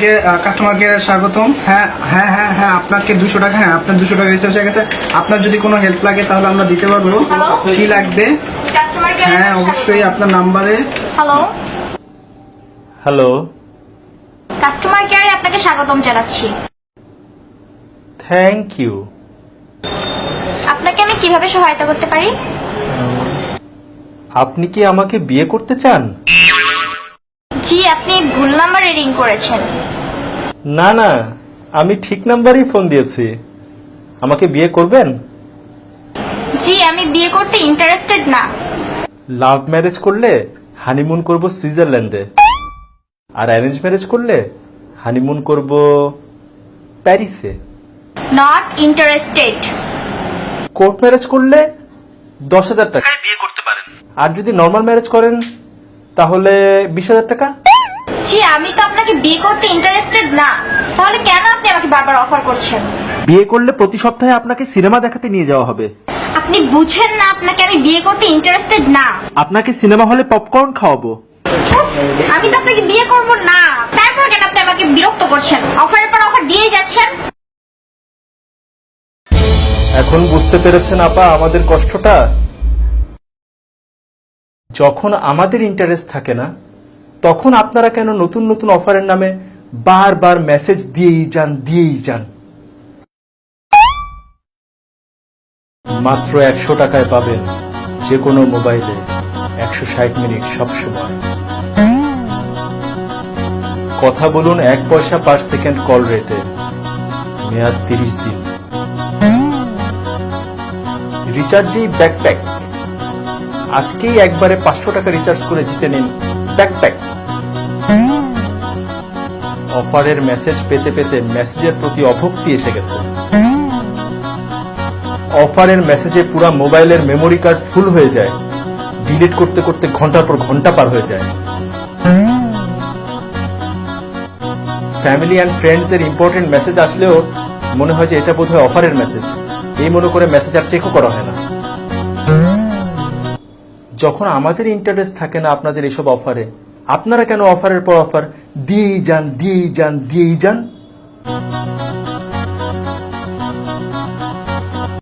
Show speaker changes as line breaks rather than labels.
আপনাকে কাস্টমার কেয়ারে স্বাগতম। হ্যাঁ হ্যাঁ হ্যাঁ হ্যাঁ, আপনাকে 200 টাকা, হ্যাঁ আপনার 200 টাকা রিচার্জ হয়ে গেছে। আপনার যদি কোনো হেল্প লাগে তাহলে আমরা দিতে পারবো। কি লাগবে? হ্যাঁ অবশ্যই, আপনার নাম্বারে।
হ্যালো,
হ্যালো,
কাস্টমার কেয়ারে আপনাকে স্বাগতম জানাচ্ছি।
Thank you.
আপনাকে আমি কিভাবে সহায়তা করতে পারি?
আপনি কি আমাকে বিয়ে করতে চান?
জি, আপনি ভুল নাম্বারে রিং করেছেন।
না না, আমি ঠিক নাম্বারেই ফোন দিয়েছি। আমাকে বিয়ে করবেন?
জি, আমি বিয়ে করতে ইন্টারেস্টেড না।
লাভ ম্যারেজ করলে হানিমুন করব সুইজারল্যান্ডে, আর অ্যারেঞ্জ ম্যারেজ করলে হানিমুন করব প্যারিসে।
Not interested.
কোর্ট ম্যারেজ করলে 10,000 টাকায় বিয়ে করতে পারেন, আর যদি নর্মাল ম্যারেজ করেন তাহলে 20,000 টাকা।
জি, আমি তো আপনাকে বিয়ে করতে ইন্টারেস্টেড না, তাহলে কেন আপনি আমাকে বারবার অফার করছেন?
বিয়ে করলে প্রতি সপ্তাহে আপনাকে সিনেমা দেখাতে নিয়ে যাওয়া হবে।
আপনি বুঝেন না আপনাকে আমি বিয়ে করতে ইন্টারেস্টেড না।
আপনাকে সিনেমা হলে পপকর্ন খাওয়াবো।
উফ, আমি তো আপনাকে বিয়ে করব না, তারপর কেন আপনি আমাকে বিরক্ত করছেন? অফারের পর অফার দিয়েই যাচ্ছেন।
এখন বুঝতে পেরেছেন আপা আমাদের কষ্টটা? যখন আমাদের ইন্টারেস্ট থাকে না, তখন আপনারা কেন নতুন নতুন অফারের নামে বারবার মেসেজ দিয়েই যান। মাত্র 100 টাকায় পাবেন যে কোনো মোবাইলে 160 মিনিট সব সময় কথা বলুন। 1 পয়সা পার সেকেন্ড কল রেটে, মেয়াদ 30 দিন। রিচার্জেই ব্যাকপ্যাক। আজকেই একবারে 500 টাকা রিচার্জ করে জিতে নিন ব্যাকপ্যাক। অফারের মেসেজ পেতে পেতে মেসেজের প্রতি অভক্তি এসে গেছে। অফারের মেসেজে পুরো মোবাইলের মেমোরি কার্ড ফুল হয়ে যায়, ডিলিট করতে করতে ঘন্টার পর ঘন্টা পার হয়ে যায়। ফ্যামিলি অ্যান্ড ফ্রেন্ডস এর ইম্পর্টেন্ট মেসেজ আসলেও মনে হয় যে এটা বোধহয় অফারের মেসেজ, এই মনে করে মেসেজ আর চেকও করা হয় না। যখন আমাদের ইন্টারেস্ট থাকে না আপনাদের এসব অফারে, আপনারা কেন অফারের পর অফার দিয়েই যান?